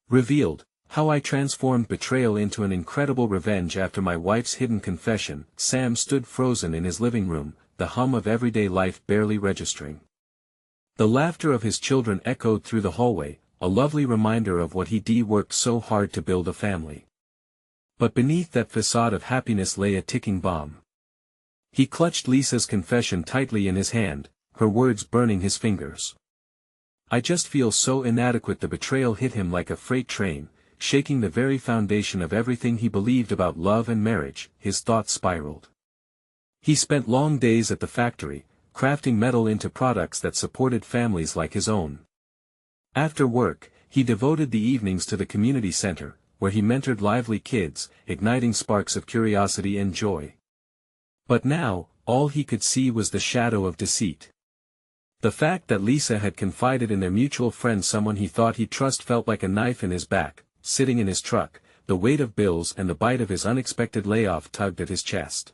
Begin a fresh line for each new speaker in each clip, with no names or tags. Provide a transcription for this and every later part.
Revealed, how I transformed betrayal into an incredible revenge after my wife's hidden confession. Sam stood frozen in his living room, the hum of everyday life barely registering. The laughter of his children echoed through the hallway, a lovely reminder of what he'd worked so hard to build a family. But beneath that facade of happiness lay a ticking bomb. He clutched Lisa's confession tightly in his hand, her words burning his fingers. "I just feel so inadequate." The betrayal hit him like a freight train, shaking the very foundation of everything he believed about love and marriage. His thoughts spiraled. He spent long days at the factory, crafting metal into products that supported families like his own. After work, he devoted the evenings to the community center, where he mentored lively kids, igniting sparks of curiosity and joy. But now, all he could see was the shadow of deceit. The fact that Lisa had confided in their mutual friend someone he thought he'd trust felt like a knife in his back. Sitting in his truck, the weight of bills and the bite of his unexpected layoff tugged at his chest.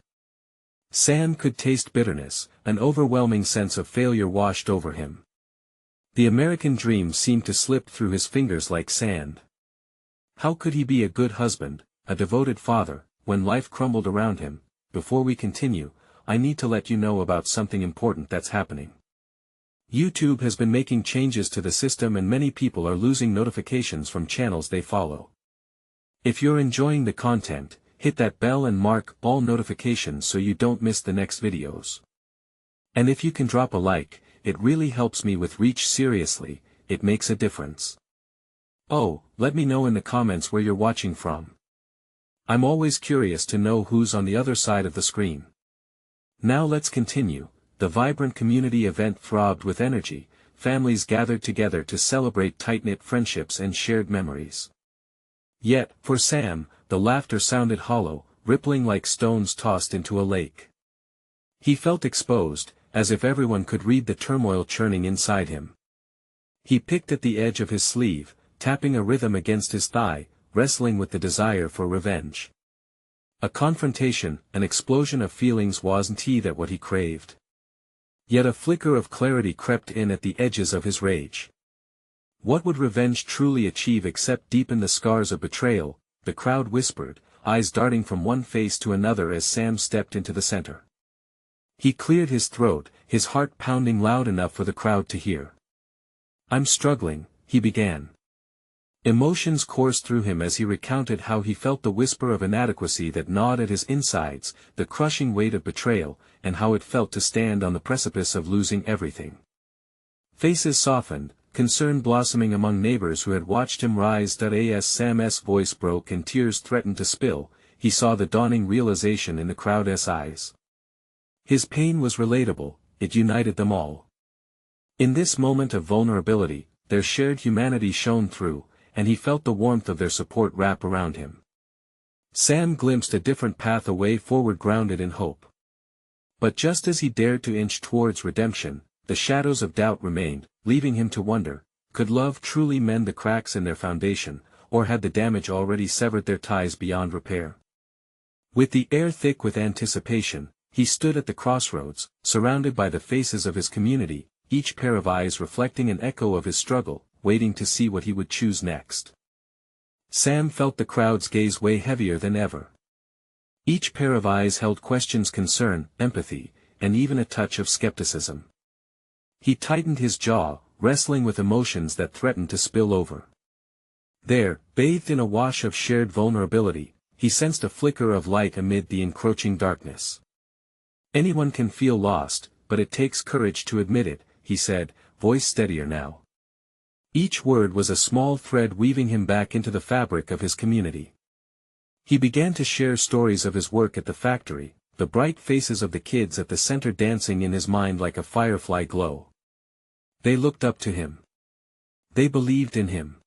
Sam could taste bitterness, an overwhelming sense of failure washed over him. The American dream seemed to slip through his fingers like sand. How could he be a good husband, a devoted father, when life crumbled around him? Before we continue, I need to let you know about something important that's happening. YouTube has been making changes to the system and many people are losing notifications from channels they follow. If you're enjoying the content, hit that bell and mark all notifications so you don't miss the next videos. And if you can drop a like, it really helps me with reach. Seriously, it makes a difference. Oh, let me know in the comments where you're watching from. I'm always curious to know who's on the other side of the screen. Now let's continue. The vibrant community event throbbed with energy, families gathered together to celebrate tight-knit friendships and shared memories. Yet, for Sam, the laughter sounded hollow, rippling like stones tossed into a lake. He felt exposed, as if everyone could read the turmoil churning inside him. He picked at the edge of his sleeve, tapping a rhythm against his thigh, wrestling with the desire for revenge. A confrontation, an explosion of feelings. Wasn't that what he craved? Yet a flicker of clarity crept in at the edges of his rage. What would revenge truly achieve except deepen the scars of betrayal? The crowd whispered, eyes darting from one face to another as Sam stepped into the center. He cleared his throat, his heart pounding loud enough for the crowd to hear. "I'm struggling," he began. Emotions coursed through him as he recounted how he felt the whisper of inadequacy that gnawed at his insides, the crushing weight of betrayal, and how it felt to stand on the precipice of losing everything. Faces softened, concern blossoming among neighbors who had watched him rise. As Sam's voice broke and tears threatened to spill, he saw the dawning realization in the crowd's eyes. His pain was relatable, it united them all. In this moment of vulnerability, their shared humanity shone through, and he felt the warmth of their support wrap around him. Sam glimpsed a different path, a way forward grounded in hope. But just as he dared to inch towards redemption, the shadows of doubt remained, leaving him to wonder, could love truly mend the cracks in their foundation, or had the damage already severed their ties beyond repair? With the air thick with anticipation, he stood at the crossroads, surrounded by the faces of his community, each pair of eyes reflecting an echo of his struggle, waiting to see what he would choose next. Sam felt the crowd's gaze weigh heavier than ever. Each pair of eyes held questions, concern, empathy, and even a touch of skepticism. He tightened his jaw, wrestling with emotions that threatened to spill over. There, bathed in a wash of shared vulnerability, he sensed a flicker of light amid the encroaching darkness. "Anyone can feel lost, but it takes courage to admit it," he said, voice steadier now. Each word was a small thread weaving him back into the fabric of his community. He began to share stories of his work at the factory, the bright faces of the kids at the center dancing in his mind like a firefly glow. They looked up to him. They believed in him.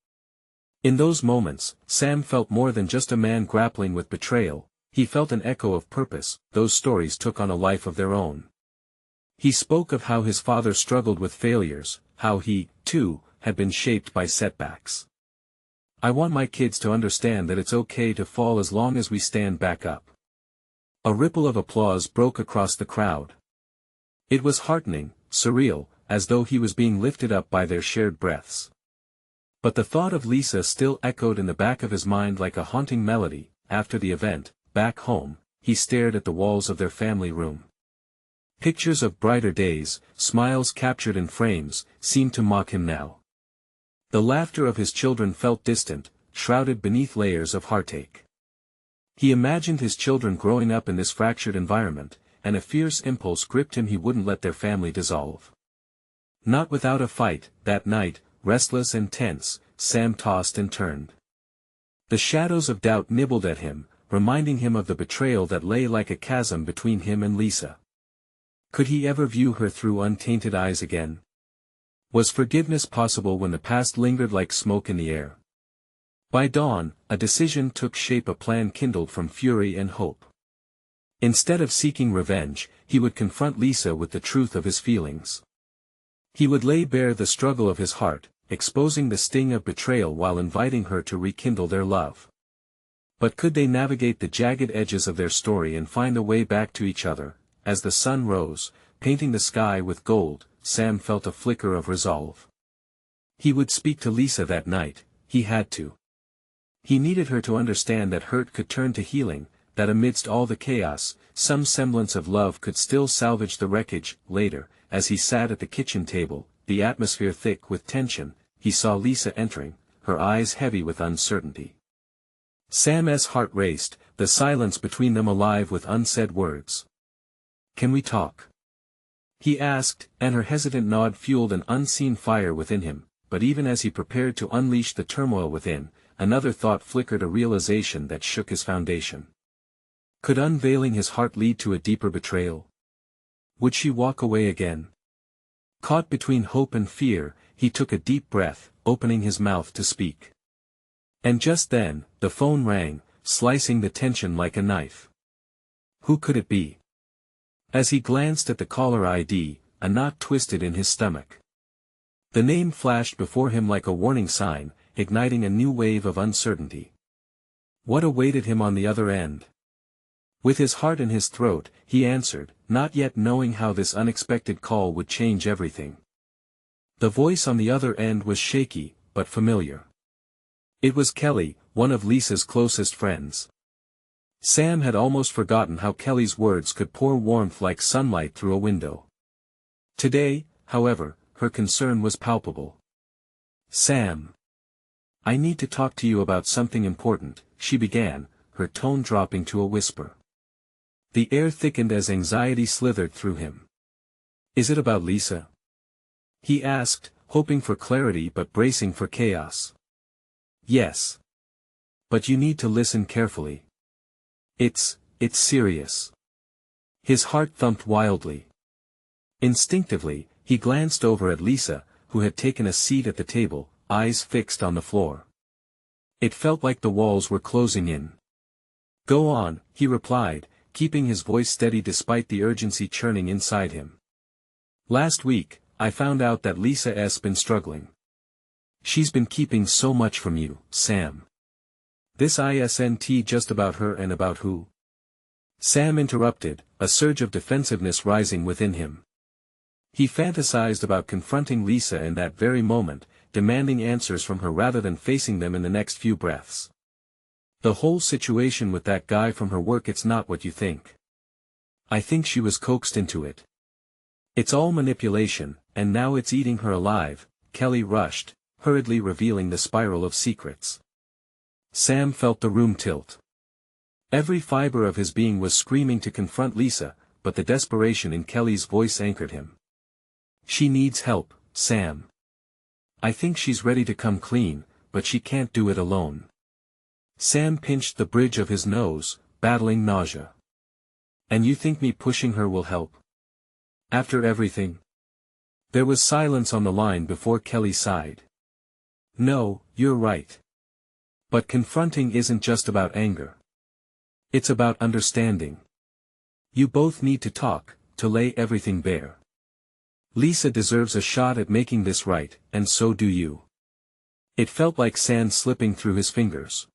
In those moments, Sam felt more than just a man grappling with betrayal, he felt an echo of purpose. Those stories took on a life of their own. He spoke of how his father struggled with failures, how he, too, had been shaped by setbacks. "I want my kids to understand that it's okay to fall as long as we stand back up." A ripple of applause broke across the crowd. It was heartening, surreal, as though he was being lifted up by their shared breaths. But the thought of Lisa still echoed in the back of his mind like a haunting melody. After the event, back home, he stared at the walls of their family room. Pictures of brighter days, smiles captured in frames, seemed to mock him now. The laughter of his children felt distant, shrouded beneath layers of heartache. He imagined his children growing up in this fractured environment, and a fierce impulse gripped him. He wouldn't let their family dissolve. Not without a fight. That night, restless and tense, Sam tossed and turned. The shadows of doubt nibbled at him, reminding him of the betrayal that lay like a chasm between him and Lisa. Could he ever view her through untainted eyes again? Was forgiveness possible when the past lingered like smoke in the air? By dawn, a decision took shape. A plan kindled from fury and hope. Instead of seeking revenge, he would confront Lisa with the truth of his feelings. He would lay bare the struggle of his heart, exposing the sting of betrayal while inviting her to rekindle their love. But could they navigate the jagged edges of their story and find a way back to each other? As the sun rose, painting the sky with gold, Sam felt a flicker of resolve. He would speak to Lisa that night. He had to. He needed her to understand that hurt could turn to healing, that amidst all the chaos, some semblance of love could still salvage the wreckage. Later, as he sat at the kitchen table, the atmosphere thick with tension, he saw Lisa entering, her eyes heavy with uncertainty. Sam's heart raced, the silence between them alive with unsaid words. "Can we talk?" he asked, and her hesitant nod fueled an unseen fire within him. But even as he prepared to unleash the turmoil within, another thought flickered, a realization that shook his foundation. Could unveiling his heart lead to a deeper betrayal? Would she walk away again? Caught between hope and fear, he took a deep breath, opening his mouth to speak. And just then, the phone rang, slicing the tension like a knife. Who could it be? As he glanced at the caller ID, a knot twisted in his stomach. The name flashed before him like a warning sign, igniting a new wave of uncertainty. What awaited him on the other end? With his heart in his throat, he answered, not yet knowing how this unexpected call would change everything. The voice on the other end was shaky, but familiar. It was Kelly, one of Lisa's closest friends. Sam had almost forgotten how Kelly's words could pour warmth like sunlight through a window. Today, however, her concern was palpable. "Sam. I need to talk to you about something important," she began, her tone dropping to a whisper. The air thickened as anxiety slithered through him. "Is it about Lisa?" he asked, hoping for clarity but bracing for chaos. "Yes. But you need to listen carefully. It's serious." His heart thumped wildly. Instinctively, he glanced over at Lisa, who had taken a seat at the table, eyes fixed on the floor. It felt like the walls were closing in. "Go on," he replied, keeping his voice steady despite the urgency churning inside him. "Last week, I found out that Lisa's been struggling. She's been keeping so much from you, Sam." "This isn't just about her and about who?" Sam interrupted, a surge of defensiveness rising within him. He fantasized about confronting Lisa in that very moment, demanding answers from her rather than facing them in the next few breaths. "The whole situation with that guy from her work, it's not what you think. I think she was coaxed into it. It's all manipulation, and now it's eating her alive," Kelly rushed, hurriedly revealing the spiral of secrets. Sam felt the room tilt. Every fiber of his being was screaming to confront Lisa, but the desperation in Kelly's voice anchored him. "She needs help, Sam. I think she's ready to come clean, but she can't do it alone." Sam pinched the bridge of his nose, battling nausea. "And you think me pushing her will help? After everything?" There was silence on the line before Kelly sighed. "No, you're right. But confronting isn't just about anger. It's about understanding. You both need to talk, to lay everything bare. Lisa deserves a shot at making this right, and so do you." It felt like sand slipping through his fingers.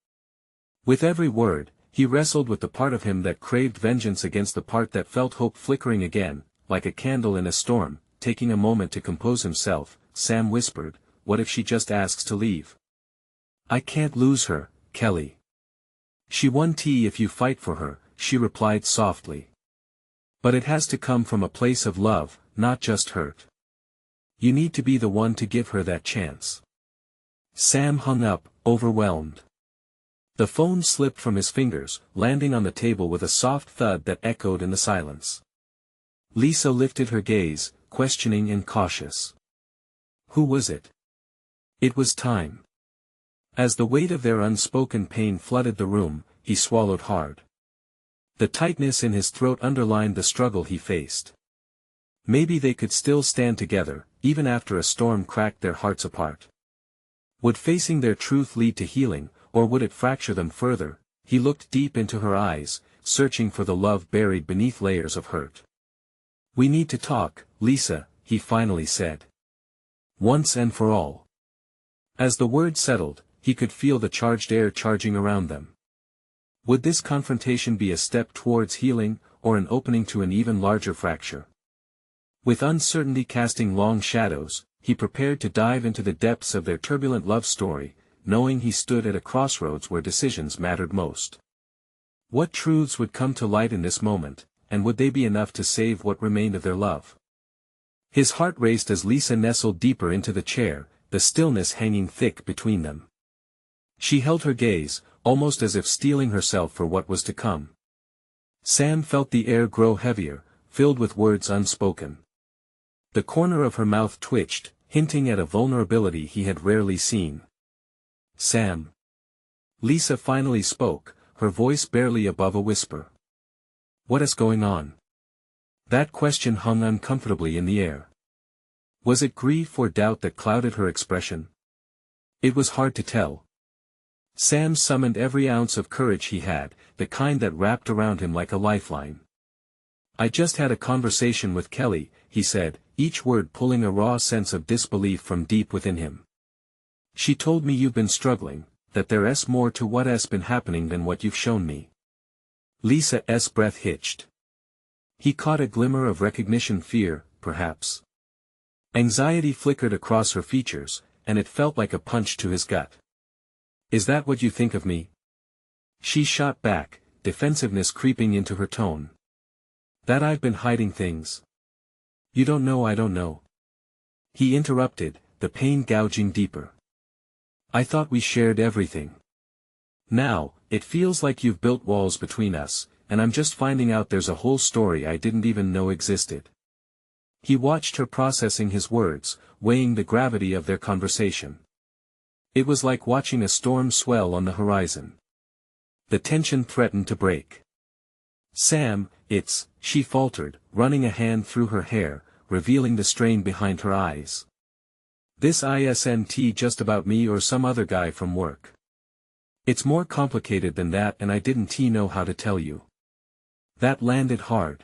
With every word, he wrestled with the part of him that craved vengeance against the part that felt hope flickering again, like a candle in a storm. Taking a moment to compose himself, Sam whispered, "What if she just asks to leave?" I can't lose her, Kelly. She won tea if you fight for her, she replied softly. But it has to come from a place of love, not just hurt. You need to be the one to give her that chance. Sam hung up, overwhelmed. The phone slipped from his fingers, landing on the table with a soft thud that echoed in the silence. Lisa lifted her gaze, questioning and cautious. Who was it? It was time. As the weight of their unspoken pain flooded the room, he swallowed hard. The tightness in his throat underlined the struggle he faced. Maybe they could still stand together, even after a storm cracked their hearts apart. Would facing their truth lead to healing, or would it fracture them further? He looked deep into her eyes, searching for the love buried beneath layers of hurt. We need to talk, Lisa, he finally said. Once and for all. As the word settled, he could feel the charged air charging around them. Would this confrontation be a step towards healing, or an opening to an even larger fracture? With uncertainty casting long shadows, he prepared to dive into the depths of their turbulent love story, knowing he stood at a crossroads where decisions mattered most. What truths would come to light in this moment, and would they be enough to save what remained of their love? His heart raced as Lisa nestled deeper into the chair, the stillness hanging thick between them. She held her gaze, almost as if steeling herself for what was to come. Sam felt the air grow heavier, filled with words unspoken. The corner of her mouth twitched, hinting at a vulnerability he had rarely seen. Sam. Lisa finally spoke, her voice barely above a whisper. What is going on? That question hung uncomfortably in the air. Was it grief or doubt that clouded her expression? It was hard to tell. Sam summoned every ounce of courage he had, the kind that wrapped around him like a lifeline. I just had a conversation with Kelly, he said, each word pulling a raw sense of disbelief from deep within him. She told me you've been struggling, that there's more to what's been happening than what you've shown me. Lisa's breath hitched. He caught a glimmer of recognition, fear, perhaps. Anxiety flickered across her features, and it felt like a punch to his gut. Is that what you think of me? She shot back, defensiveness creeping into her tone. That I've been hiding things. You don't know. I don't know. He interrupted, the pain gouging deeper. I thought we shared everything. Now, it feels like you've built walls between us, and I'm just finding out there's a whole story I didn't even know existed. He watched her processing his words, weighing the gravity of their conversation. It was like watching a storm swell on the horizon. The tension threatened to break. Sam, she faltered, running a hand through her hair, revealing the strain behind her eyes. This isn't just about me or some other guy from work. It's more complicated than that, and I didn't know how to tell you. That landed hard.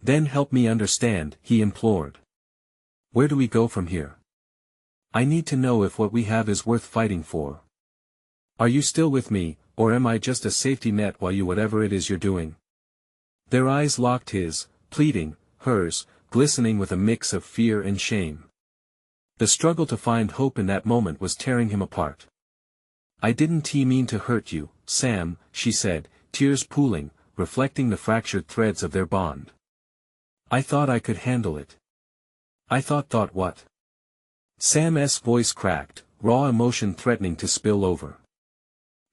Then help me understand, he implored. Where do we go from here? I need to know if what we have is worth fighting for. Are you still with me, or am I just a safety net while you whatever it is you're doing? Their eyes locked, his, pleading, hers, glistening with a mix of fear and shame. The struggle to find hope in that moment was tearing him apart. I didn't mean to hurt you, Sam, she said, tears pooling, reflecting the fractured threads of their bond. I thought I could handle it. I thought what? Sam's voice cracked, raw emotion threatening to spill over.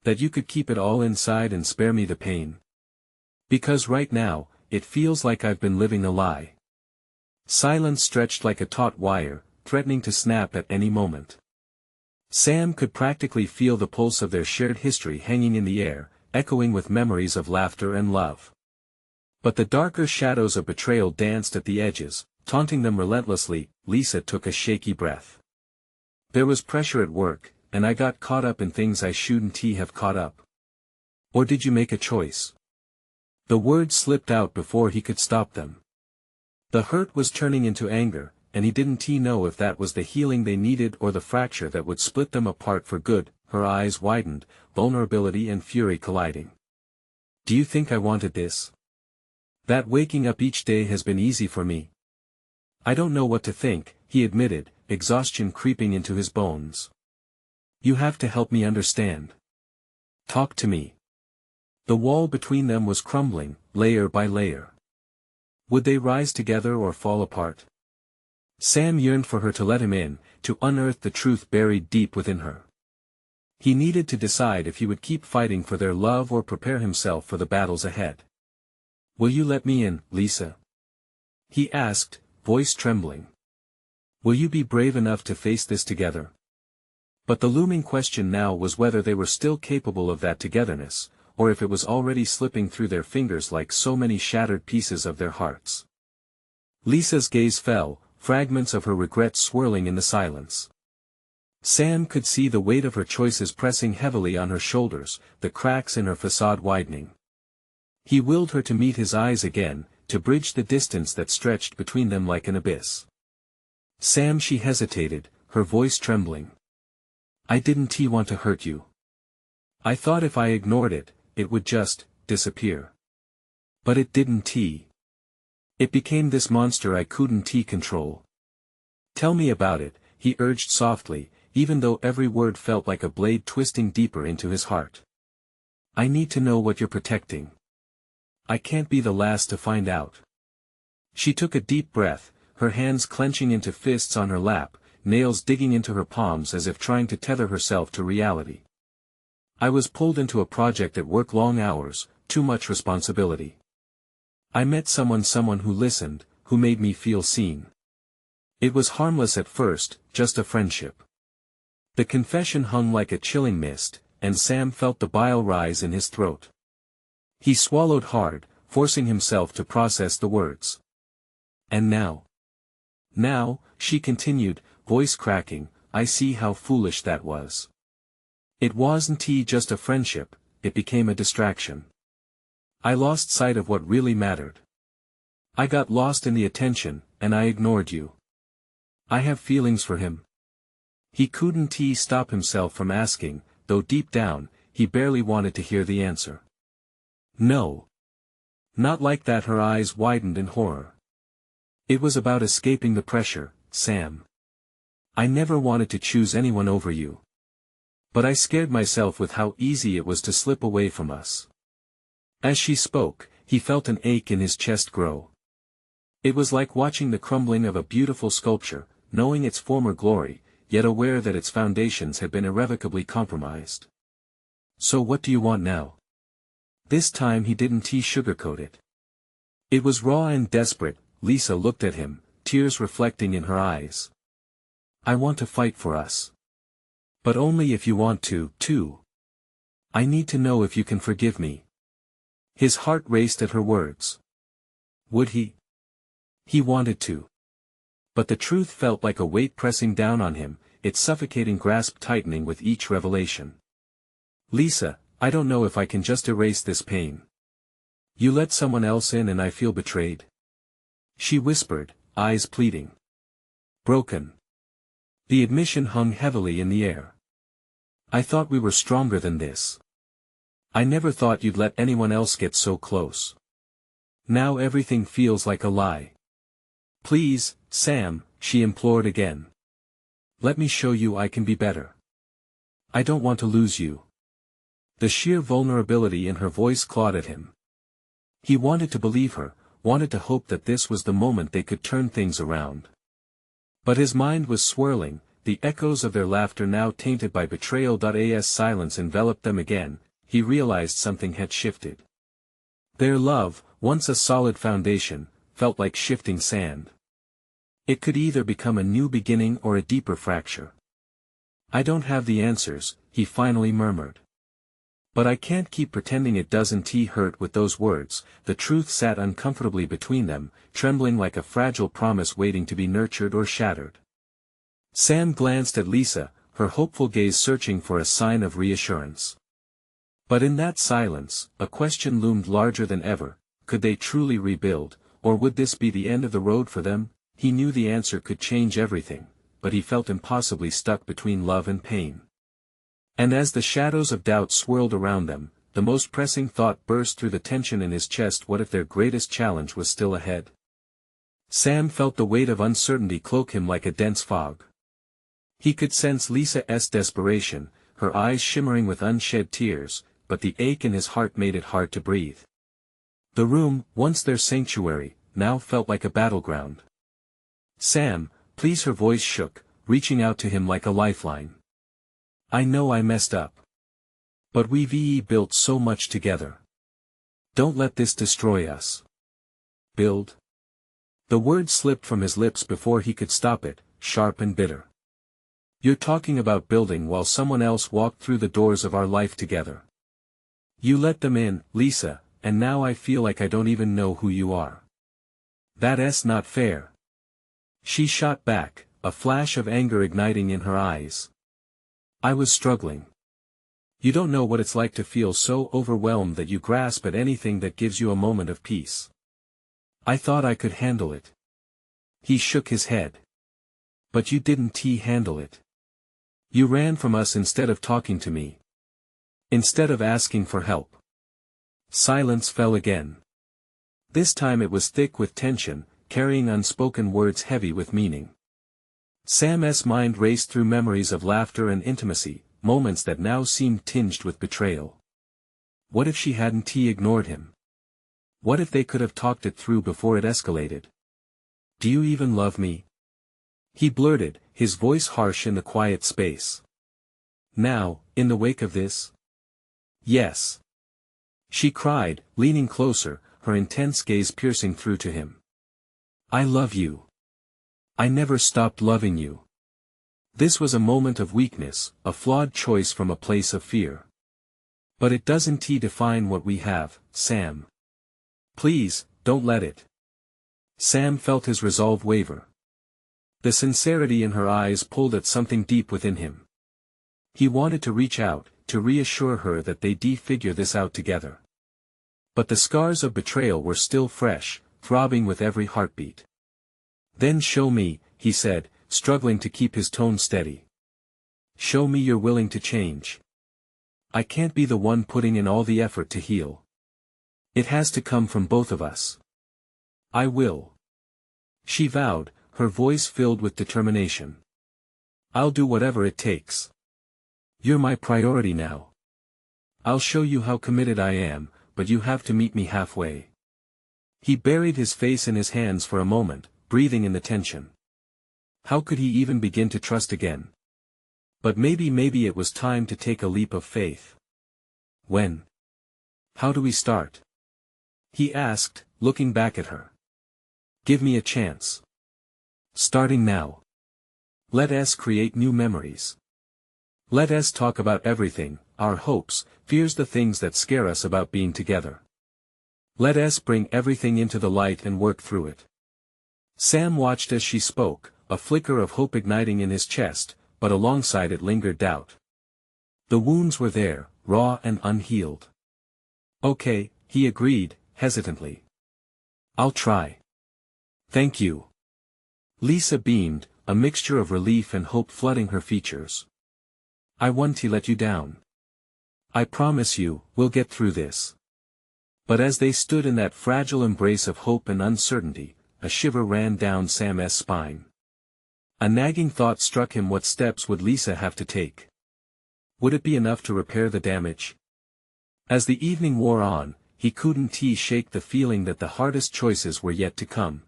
That you could keep it all inside and spare me the pain. Because right now, it feels like I've been living a lie. Silence stretched like a taut wire, threatening to snap at any moment. Sam could practically feel the pulse of their shared history hanging in the air, echoing with memories of laughter and love. But the darker shadows of betrayal danced at the edges, taunting them relentlessly. Lisa took a shaky breath. There was pressure at work, and I got caught up in things I shouldn't have caught up. Or did you make a choice? The words slipped out before he could stop them. The hurt was turning into anger, and he didn't know if that was the healing they needed or the fracture that would split them apart for good. Her eyes widened, vulnerability and fury colliding. Do you think I wanted this? That waking up each day has been easy for me. I don't know what to think, he admitted, exhaustion creeping into his bones. You have to help me understand. Talk to me. The wall between them was crumbling, layer by layer. Would they rise together or fall apart? Sam yearned for her to let him in, to unearth the truth buried deep within her. He needed to decide if he would keep fighting for their love or prepare himself for the battles ahead. Will you let me in, Lisa? He asked, voice trembling. Will you be brave enough to face this together? But the looming question now was whether they were still capable of that togetherness, or if it was already slipping through their fingers like so many shattered pieces of their hearts. Lisa's gaze fell, fragments of her regret swirling in the silence. Sam could see the weight of her choices pressing heavily on her shoulders, the cracks in her facade widening. He willed her to meet his eyes again, to bridge the distance that stretched between them like an abyss. Sam, she hesitated, her voice trembling. I didn't want to hurt you. I thought if I ignored it, it would just disappear. But it didn't. It became this monster I couldn't control. Tell me about it, he urged softly, even though every word felt like a blade twisting deeper into his heart. I need to know what you're protecting. I can't be the last to find out. She took a deep breath, her hands clenching into fists on her lap, nails digging into her palms as if trying to tether herself to reality. I was pulled into a project at work, long hours, too much responsibility. I met someone who listened, who made me feel seen. It was harmless at first, just a friendship. The confession hung like a chilling mist, and Sam felt the bile rise in his throat. He swallowed hard, forcing himself to process the words. And now? Now, she continued, voice cracking, I see how foolish that was. It wasn't just a friendship, it became a distraction. I lost sight of what really mattered. I got lost in the attention, and I ignored you. I have feelings for him. He couldn't stop himself from asking, though deep down, he barely wanted to hear the answer. No. Not like that. Her eyes widened in horror. It was about escaping the pressure, Sam. I never wanted to choose anyone over you. But I scared myself with how easy it was to slip away from us. As she spoke, he felt an ache in his chest grow. It was like watching the crumbling of a beautiful sculpture, knowing its former glory, yet aware that its foundations had been irrevocably compromised. So what do you want now? This time he didn't sugarcoat it. It was raw and desperate. Lisa looked at him, tears reflecting in her eyes. I want to fight for us. But only if you want to, too. I need to know if you can forgive me. His heart raced at her words. Would he? He wanted to. But the truth felt like a weight pressing down on him, its suffocating grasp tightening with each revelation. Lisa, I don't know if I can just erase this pain. You let someone else in and I feel betrayed. She whispered, eyes pleading. Broken. The admission hung heavily in the air. I thought we were stronger than this. I never thought you'd let anyone else get so close. Now everything feels like a lie. Please, Sam, she implored again. Let me show you I can be better. I don't want to lose you. The sheer vulnerability in her voice clawed at him. He wanted to believe her, wanted to hope that this was the moment they could turn things around. But his mind was swirling, the echoes of their laughter now tainted by betrayal. As silence enveloped them again, he realized something had shifted. Their love, once a solid foundation, felt like shifting sand. It could either become a new beginning or a deeper fracture. I don't have the answers, he finally murmured. But I can't keep pretending it doesn't hurt. With those words, the truth sat uncomfortably between them, trembling like a fragile promise waiting to be nurtured or shattered. Sam glanced at Lisa, her hopeful gaze searching for a sign of reassurance. But in that silence, a question loomed larger than ever: could they truly rebuild, or would this be the end of the road for them? He knew the answer could change everything, but he felt impossibly stuck between love and pain. And as the shadows of doubt swirled around them, the most pressing thought burst through the tension in his chest: what if their greatest challenge was still ahead? Sam felt the weight of uncertainty cloak him like a dense fog. He could sense Lisa's desperation, her eyes shimmering with unshed tears, but the ache in his heart made it hard to breathe. The room, once their sanctuary, now felt like a battleground. "Sam, please," her voice shook, reaching out to him like a lifeline. "I know I messed up. But we've built so much together. Don't let this destroy us." "Build?" The word slipped from his lips before he could stop it, sharp and bitter. "You're talking about building while someone else walked through the doors of our life together. You let them in, Lisa, and now I feel like I don't even know who you are. That's not fair." She shot back, a flash of anger igniting in her eyes. "I was struggling. You don't know what it's like to feel so overwhelmed that you grasp at anything that gives you a moment of peace. I thought I could handle it." He shook his head. "But you didn't handle it. You ran from us instead of talking to me. Instead of asking for help." Silence fell again. This time it was thick with tension, carrying unspoken words heavy with meaning. Sam's mind raced through memories of laughter and intimacy, moments that now seemed tinged with betrayal. What if she hadn't ignored him? What if they could have talked it through before it escalated? "Do you even love me?" he blurted, his voice harsh in the quiet space. "Now, in the wake of this?" "Yes," she cried, leaning closer, her intense gaze piercing through to him. "I love you. I never stopped loving you." This was a moment of weakness, a flawed choice from a place of fear. "But it doesn't define what we have, Sam. Please, don't let it." Sam felt his resolve waver. The sincerity in her eyes pulled at something deep within him. He wanted to reach out, to reassure her that they'd figure this out together. But the scars of betrayal were still fresh, throbbing with every heartbeat. "Then show me," he said, struggling to keep his tone steady. "Show me you're willing to change. I can't be the one putting in all the effort to heal. It has to come from both of us." "I will," she vowed, her voice filled with determination. "I'll do whatever it takes. You're my priority now. I'll show you how committed I am, but you have to meet me halfway." He buried his face in his hands for a moment, breathing in the tension. How could he even begin to trust again? But maybe it was time to take a leap of faith. "When? How do we start?" he asked, looking back at her. "Give me a chance. Starting now. Let us create new memories. Let us talk about everything, our hopes, fears, the things that scare us about being together. Let us bring everything into the light and work through it." Sam watched as she spoke, a flicker of hope igniting in his chest, but alongside it lingered doubt. The wounds were there, raw and unhealed. "Okay," he agreed, hesitantly. "I'll try." "Thank you." Lisa beamed, a mixture of relief and hope flooding her features. "I won't let you down. I promise you, we'll get through this." But as they stood in that fragile embrace of hope and uncertainty, a shiver ran down Sam's spine. A nagging thought struck him: what steps would Lisa have to take? Would it be enough to repair the damage? As the evening wore on, he couldn't shake the feeling that the hardest choices were yet to come.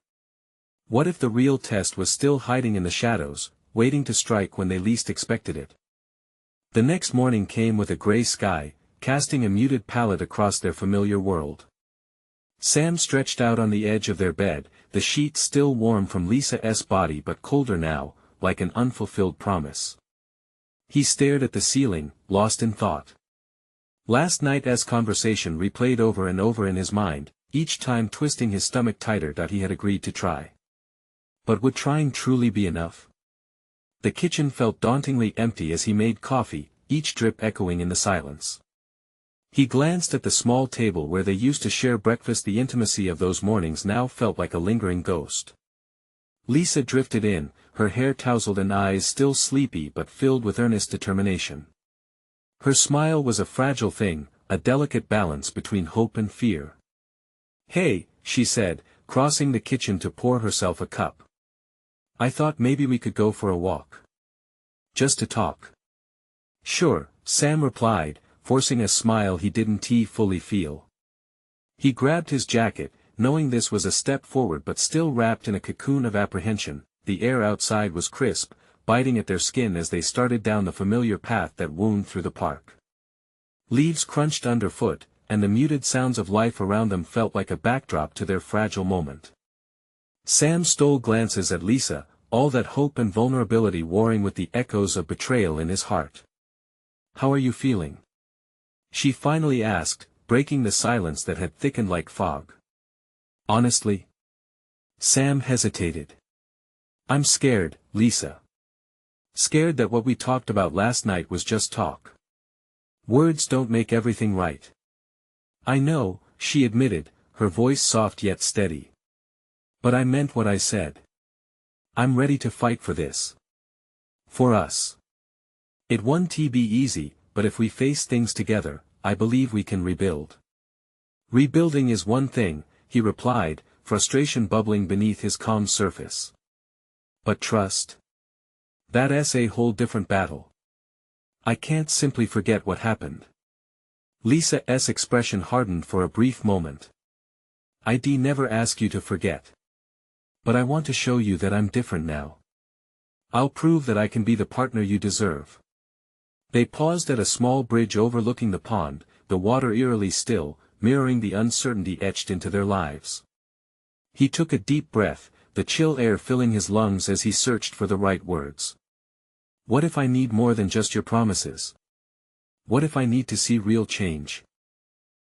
What if the real test was still hiding in the shadows, waiting to strike when they least expected it? The next morning came with a gray sky, casting a muted pallor across their familiar world. Sam stretched out on the edge of their bed, the sheets still warm from Lisa's body but colder now, like an unfulfilled promise. He stared at the ceiling, lost in thought. Last night's conversation replayed over and over in his mind, each time twisting his stomach tighter that he had agreed to try. But would trying truly be enough? The kitchen felt dauntingly empty as he made coffee, each drip echoing in the silence. He glanced at the small table where they used to share breakfast. The intimacy of those mornings now felt like a lingering ghost. Lisa drifted in, her hair tousled and eyes still sleepy but filled with earnest determination. Her smile was a fragile thing, a delicate balance between hope and fear. "Hey," she said, crossing the kitchen to pour herself a cup. "I thought maybe we could go for a walk." Just to talk. Sure, Sam replied, forcing a smile he didn't fully feel. He grabbed his jacket, knowing this was a step forward but still wrapped in a cocoon of apprehension. The air outside was crisp, biting at their skin as they started down the familiar path that wound through the park. Leaves crunched underfoot, and the muted sounds of life around them felt like a backdrop to their fragile moment. Sam stole glances at Lisa, all that hope and vulnerability warring with the echoes of betrayal in his heart. "How are you feeling?" she finally asked, breaking the silence that had thickened like fog. "Honestly?" Sam hesitated. "I'm scared, Lisa. Scared that what we talked about last night was just talk. Words don't make everything right." "I know," she admitted, her voice soft yet steady. "But I meant what I said. I'm ready to fight for this. For us. It won't be easy, but if we face things together, I believe we can rebuild." "Rebuilding is one thing," he replied, frustration bubbling beneath his calm surface. "But trust? That's a whole different battle. I can't simply forget what happened." Lisa's expression hardened for a brief moment. "I'd never ask you to forget. But I want to show you that I'm different now. I'll prove that I can be the partner you deserve." They paused at a small bridge overlooking the pond, the water eerily still, mirroring the uncertainty etched into their lives. He took a deep breath, the chill air filling his lungs as he searched for the right words. "What if I need more than just your promises? What if I need to see real change?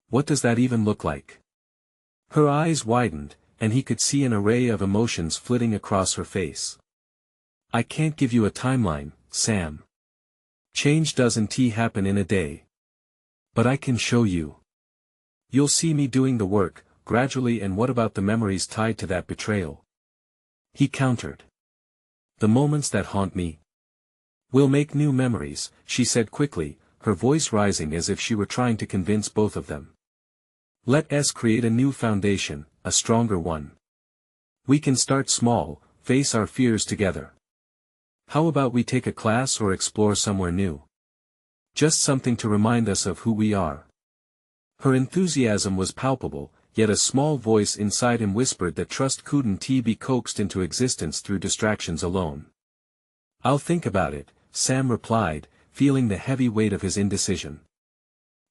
What does that even look like?" Her eyes widened, and he could see an array of emotions flitting across her face. "I can't give you a timeline, Sam. Change doesn't happen in a day. But I can show you. You'll see me doing the work, gradually. And what about the memories tied to that betrayal?" he countered. "The moments that haunt me?" "We'll make new memories," she said quickly, her voice rising as if she were trying to convince both of them. "Let's create a new foundation, a stronger one. We can start small, face our fears together. How about we take a class or explore somewhere new? Just something to remind us of who we are." Her enthusiasm was palpable, yet a small voice inside him whispered that trust couldn't be coaxed into existence through distractions alone. "I'll think about it," Sam replied, feeling the heavy weight of his indecision.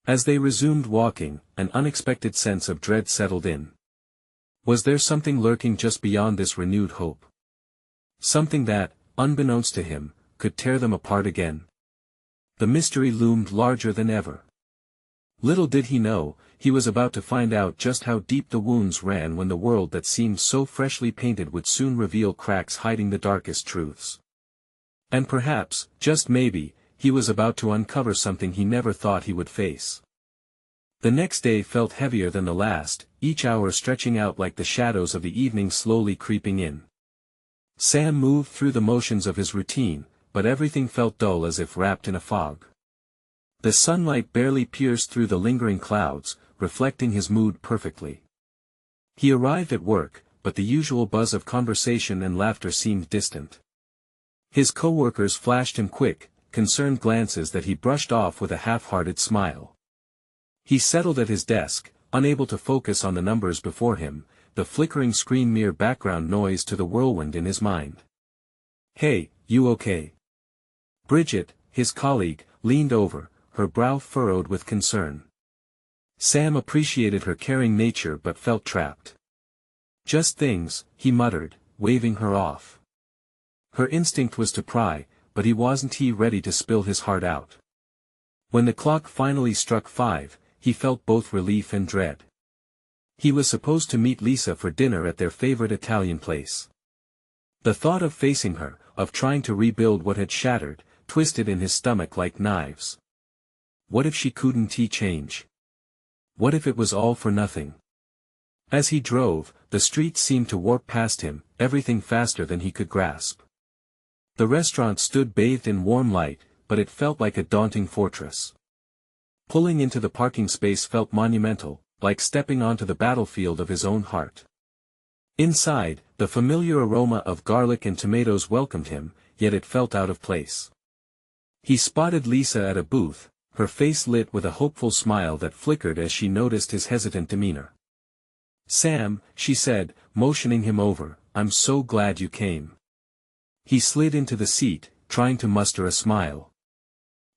As they resumed walking, an unexpected sense of dread settled in. Was there something lurking just beyond this renewed hope? Something that, unbeknownst to him, could tear them apart again? The mystery loomed larger than ever. Little did he know, he was about to find out just how deep the wounds ran when the world that seemed so freshly painted would soon reveal cracks hiding the darkest truths. And perhaps, just maybe, he was about to uncover something he never thought he would face. The next day felt heavier than the last, each hour stretching out like the shadows of the evening slowly creeping in. Sam moved through the motions of his routine, but everything felt dull as if wrapped in a fog. The sunlight barely pierced through the lingering clouds, reflecting his mood perfectly. He arrived at work, but the usual buzz of conversation and laughter seemed distant. His coworkers flashed him quick, concerned glances that he brushed off with a half-hearted smile. He settled at his desk, unable to focus on the numbers before him, the flickering screen mere background noise to the whirlwind in his mind. "Hey, you okay?" Bridget, his colleague, leaned over, her brow furrowed with concern. Sam appreciated her caring nature but felt trapped. "Just things," he muttered, waving her off. Her instinct was to pry, but he wasn't ready to spill his heart out. When the clock finally struck 5, he felt both relief and dread. He was supposed to meet Lisa for dinner at their favorite Italian place. The thought of facing her, of trying to rebuild what had shattered, twisted in his stomach like knives. What if she couldn't change? What if it was all for nothing? As he drove, the streets seemed to warp past him, everything faster than he could grasp. The restaurant stood bathed in warm light, but it felt like a daunting fortress. Pulling into the parking space felt monumental, like stepping onto the battlefield of his own heart. Inside, the familiar aroma of garlic and tomatoes welcomed him, yet it felt out of place. He spotted Lisa at a booth, her face lit with a hopeful smile that flickered as she noticed his hesitant demeanor. "Sam," she said, motioning him over, "I'm so glad you came." He slid into the seat, trying to muster a smile.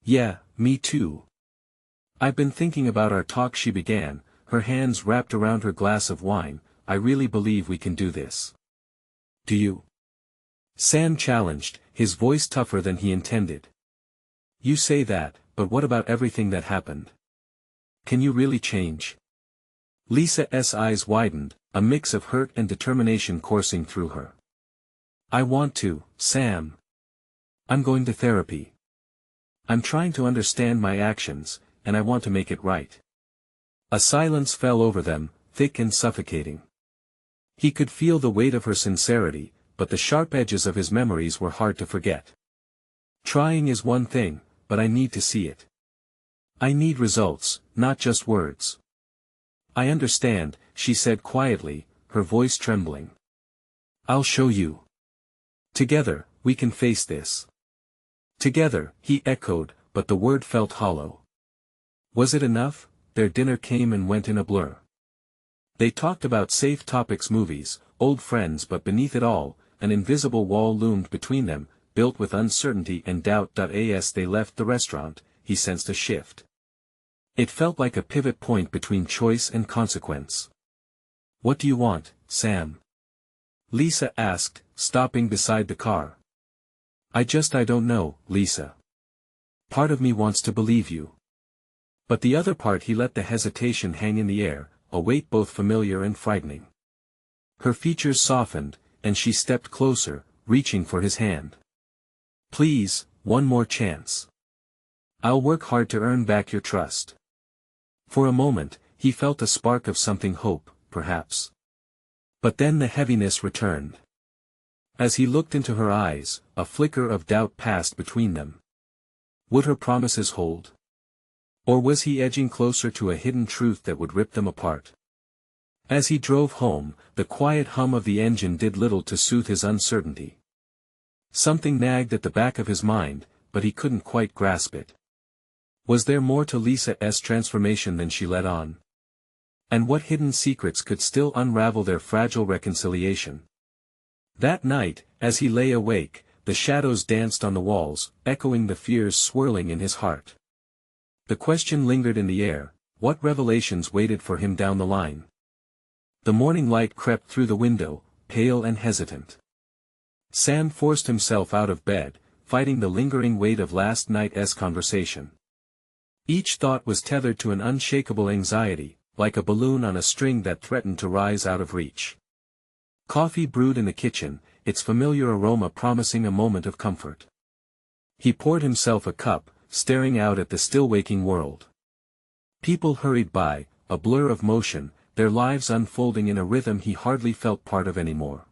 "Yeah, me too. I've been thinking about our talk," she began, her hands wrapped around her glass of wine. "I really believe we can do this." "Do you?" Sam challenged, his voice tougher than he intended. "You say that, but what about everything that happened? Can you really change?" Lisa's eyes widened, a mix of hurt and determination coursing through her. "I want to, Sam. I'm going to therapy. I'm trying to understand my actions, and I want to make it right." A silence fell over them, thick and suffocating. He could feel the weight of her sincerity, but the sharp edges of his memories were hard to forget. "Trying is one thing, but I need to see it. I need results, not just words." "I understand," she said quietly, her voice trembling. "I'll show you. Together, we can face this." "Together," he echoed, but the word felt hollow. Was it enough? Their dinner came and went in a blur. They talked about safe topics, movies, old friends, but beneath it all, an invisible wall loomed between them, built with uncertainty and doubt. As they left the restaurant, he sensed a shift. It felt like a pivot point between choice and consequence. "What do you want, Sam?" Lisa asked, stopping beside the car. I don't know, Lisa. Part of me wants to believe you. But the other part." He let the hesitation hang in the air, a weight both familiar and frightening. Her features softened, and she stepped closer, reaching for his hand. "Please, one more chance. I'll work hard to earn back your trust." For a moment, he felt a spark of something, hope, perhaps. But then the heaviness returned. As he looked into her eyes, a flicker of doubt passed between them. Would her promises hold? Or was he edging closer to a hidden truth that would rip them apart? As he drove home, the quiet hum of the engine did little to soothe his uncertainty. Something nagged at the back of his mind, but he couldn't quite grasp it. Was there more to Lisa's transformation than she let on? And what hidden secrets could still unravel their fragile reconciliation? That night, as he lay awake, the shadows danced on the walls, echoing the fears swirling in his heart. The question lingered in the air: what revelations waited for him down the line? The morning light crept through the window, pale and hesitant. Sam forced himself out of bed, fighting the lingering weight of last night's conversation. Each thought was tethered to an unshakable anxiety, like a balloon on a string that threatened to rise out of reach. Coffee brewed in the kitchen, its familiar aroma promising a moment of comfort. He poured himself a cup, staring out at the still-waking world. People hurried by, a blur of motion, their lives unfolding in a rhythm he hardly felt part of anymore.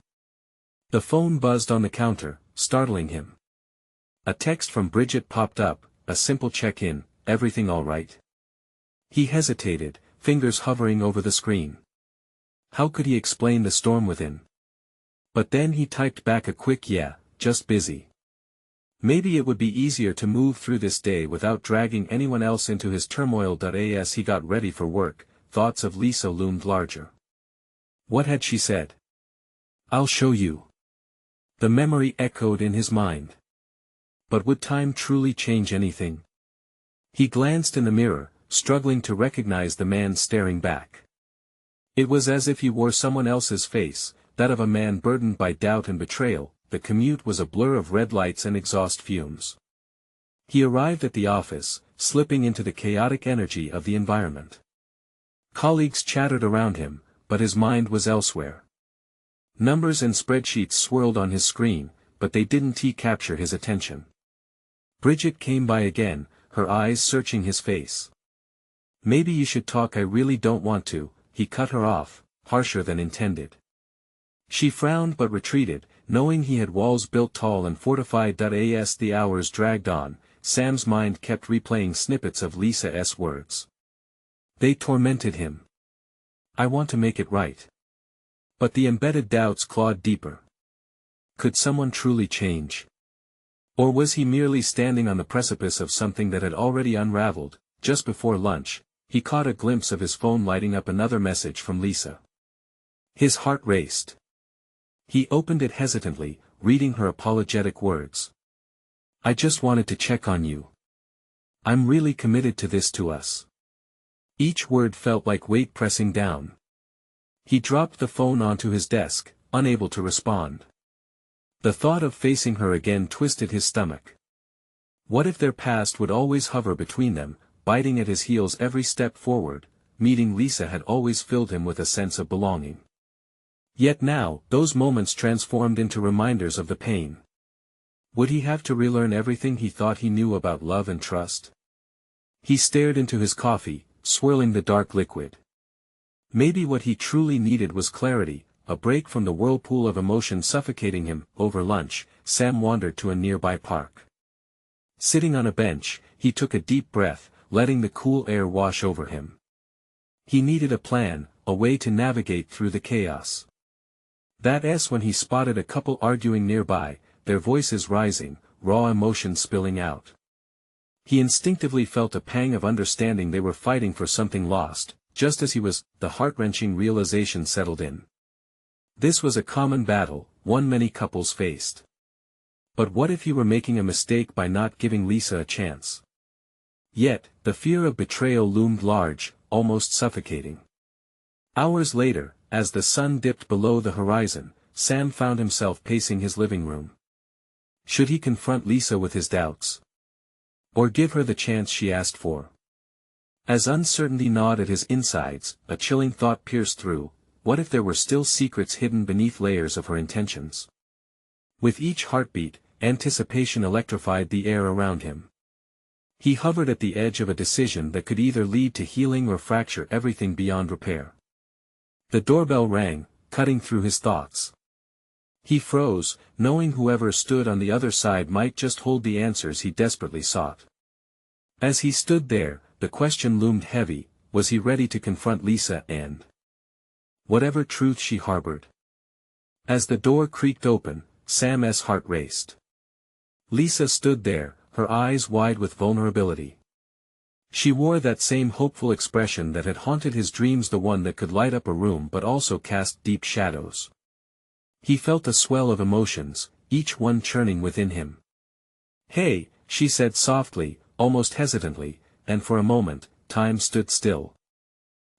The phone buzzed on the counter, startling him. A text from Bridget popped up, a simple check-in: "Everything all right?" He hesitated, fingers hovering over the screen. How could he explain the storm within? But then he typed back a quick "Yeah, just busy." Maybe it would be easier to move through this day without dragging anyone else into his turmoil. As he got ready for work, thoughts of Lisa loomed larger. What had she said? "I'll show you." The memory echoed in his mind. But would time truly change anything? He glanced in the mirror, struggling to recognize the man staring back. It was as if he wore someone else's face, that of a man burdened by doubt and betrayal. The commute was a blur of red lights and exhaust fumes. He arrived at the office, slipping into the chaotic energy of the environment. Colleagues chattered around him, but his mind was elsewhere. Numbers and spreadsheets swirled on his screen, but they didn't capture his attention. Bridget came by again, her eyes searching his face. "Maybe you should talk." "I really don't want to," he cut her off, harsher than intended. She frowned but retreated, knowing he had walls built tall and fortified. As the hours dragged on, Sam's mind kept replaying snippets of Lisa's words. They tormented him. "I want to make it right." But the embedded doubts clawed deeper. Could someone truly change? Or was he merely standing on the precipice of something that had already unraveled? Just before lunch, he caught a glimpse of his phone lighting up another message from Lisa. His heart raced. He opened it hesitantly, reading her apologetic words. "I just wanted to check on you. I'm really committed to this, to us." Each word felt like weight pressing down. He dropped the phone onto his desk, unable to respond. The thought of facing her again twisted his stomach. What if their past would always hover between them, biting at his heels every step forward? Meeting Lisa had always filled him with a sense of belonging. Yet now, those moments transformed into reminders of the pain. Would he have to relearn everything he thought he knew about love and trust? He stared into his coffee, swirling the dark liquid. Maybe what he truly needed was clarity, a break from the whirlpool of emotion suffocating him. Over lunch, Sam wandered to a nearby park. Sitting on a bench, he took a deep breath, letting the cool air wash over him. He needed a plan, a way to navigate through the chaos. That's when he spotted a couple arguing nearby, their voices rising, raw emotion spilling out. He instinctively felt a pang of understanding. They were fighting for something lost. Just as he was, the heart-wrenching realization settled in. This was a common battle, one many couples faced. But what if he were making a mistake by not giving Lisa a chance? Yet, the fear of betrayal loomed large, almost suffocating. Hours later, as the sun dipped below the horizon, Sam found himself pacing his living room. Should he confront Lisa with his doubts? Or give her the chance she asked for? As uncertainty gnawed at his insides, a chilling thought pierced through: what if there were still secrets hidden beneath layers of her intentions? With each heartbeat, anticipation electrified the air around him. He hovered at the edge of a decision that could either lead to healing or fracture everything beyond repair. The doorbell rang, cutting through his thoughts. He froze, knowing whoever stood on the other side might just hold the answers he desperately sought. As he stood there, the question loomed heavy: was he ready to confront Lisa and whatever truth she harbored? As the door creaked open, Sam's heart raced. Lisa stood there, her eyes wide with vulnerability. She wore that same hopeful expression that had haunted his dreams, the one that could light up a room but also cast deep shadows. He felt a swell of emotions, each one churning within him. "Hey," she said softly, almost hesitantly, and for a moment, time stood still.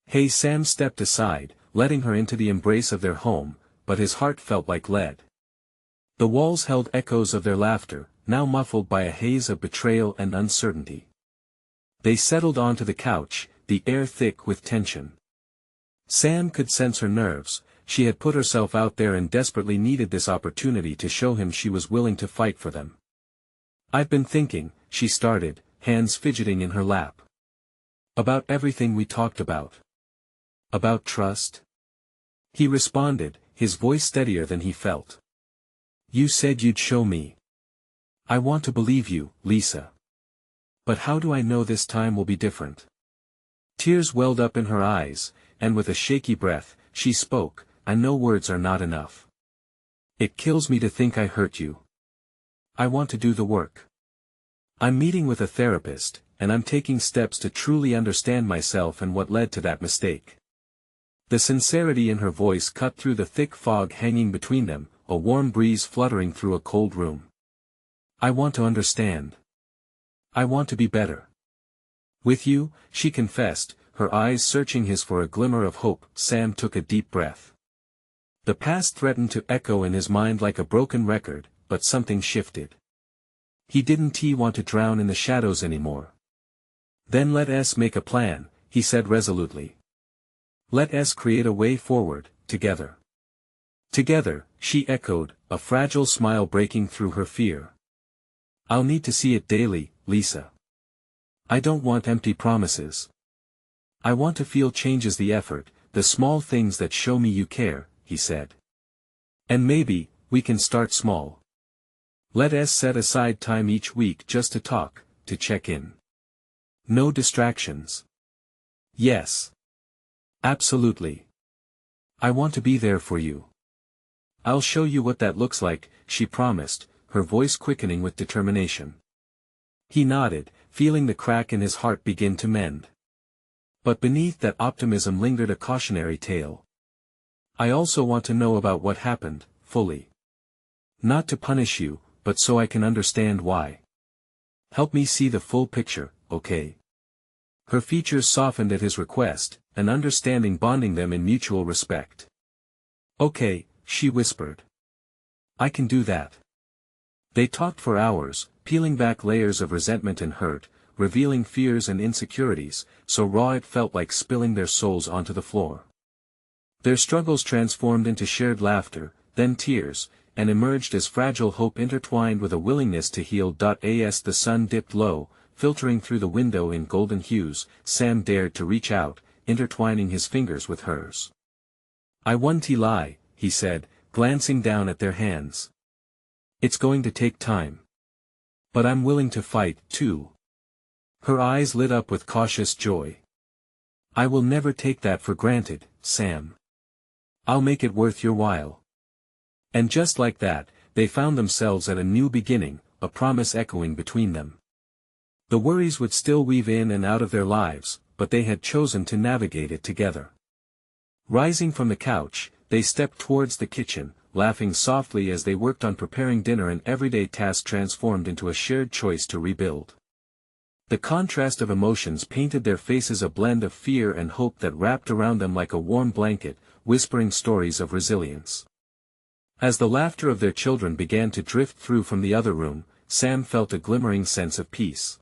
"Hey." Sam stepped aside, letting her into the embrace of their home, but his heart felt like lead. The walls held echoes of their laughter, now muffled by a haze of betrayal and uncertainty. They settled onto the couch, the air thick with tension. Sam could sense her nerves. She had put herself out there and desperately needed this opportunity to show him she was willing to fight for them. "I've been thinking," she started, hands fidgeting in her lap. "About everything we talked about." "About trust?" he responded, his voice steadier than he felt. "You said you'd show me. I want to believe you, Lisa. But how do I know this time will be different?" Tears welled up in her eyes, and with a shaky breath, she spoke: "I know words are not enough. It kills me to think I hurt you. I want to do the work. I'm meeting with a therapist, and I'm taking steps to truly understand myself and what led to that mistake." The sincerity in her voice cut through the thick fog hanging between them, a warm breeze fluttering through a cold room. "I want to understand. I want to be better with you," she confessed, her eyes searching his for a glimmer of hope. Sam took a deep breath. The past threatened to echo in his mind like a broken record, but something shifted. He didn't want to drown in the shadows anymore. "Then let us make a plan," he said resolutely. "Let us create a way forward, together." "Together," she echoed, a fragile smile breaking through her fear. "I'll need to see it daily, Lisa. I don't want empty promises. I want to feel changes, the effort, the small things that show me you care," he said. "And maybe, we can start small. Let us set aside time each week just to talk, to check in. No distractions." "Yes. Absolutely. I want to be there for you. I'll show you what that looks like," she promised, her voice quickening with determination. He nodded, feeling the crack in his heart begin to mend. But beneath that optimism lingered a cautionary tale. I also want to know about what happened, fully. Not to punish you, but so I can understand why. Help me see the full picture, okay? Her features softened at his request, an understanding bonding them in mutual respect. Okay, she whispered. I can do that. They talked for hours, peeling back layers of resentment and hurt, revealing fears and insecurities, so raw it felt like spilling their souls onto the floor. Their struggles transformed into shared laughter, then tears, and emerged as fragile hope intertwined with a willingness to heal. As the sun dipped low, filtering through the window in golden hues, Sam dared to reach out, intertwining his fingers with hers. I won't lie, he said, glancing down at their hands. It's going to take time. But I'm willing to fight, too. Her eyes lit up with cautious joy. I will never take that for granted, Sam. I'll make it worth your while. And just like that, they found themselves at a new beginning, a promise echoing between them. The worries would still weave in and out of their lives, but they had chosen to navigate it together. Rising from the couch, they stepped towards the kitchen, laughing softly as they worked on preparing dinner, an everyday task transformed into a shared choice to rebuild. The contrast of emotions painted their faces a blend of fear and hope that wrapped around them like a warm blanket, whispering stories of resilience. As the laughter of their children began to drift through from the other room, Sam felt a glimmering sense of peace.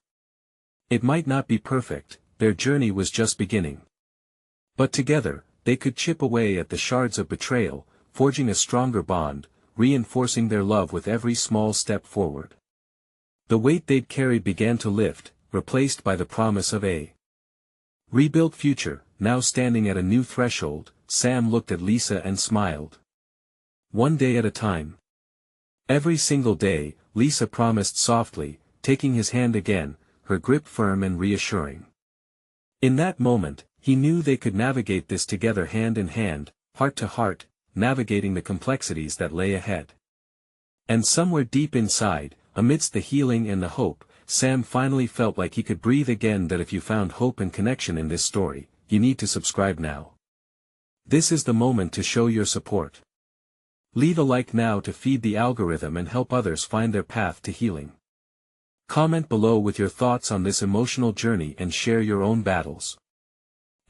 It might not be perfect, their journey was just beginning. But together, they could chip away at the shards of betrayal, forging a stronger bond, reinforcing their love with every small step forward. The weight they'd carried began to lift, replaced by the promise of a rebuilt future. Now standing at a new threshold, Sam looked at Lisa and smiled. One day at a time. Every single day, Lisa promised softly, taking his hand again, her grip firm and reassuring. In that moment, he knew they could navigate this together, hand in hand, heart to heart, navigating the complexities that lay ahead. And somewhere deep inside, amidst the healing and the hope, Sam finally felt like he could breathe again. That if you found hope and connection in this story, you need to subscribe now. This is the moment to show your support. Leave a like now to feed the algorithm and help others find their path to healing. Comment below with your thoughts on this emotional journey and share your own battles.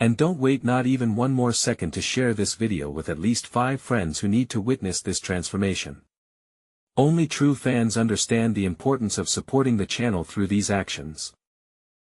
And don't wait not even one more second to share this video with at least 5 friends who need to witness this transformation. Only true fans understand the importance of supporting the channel through these actions.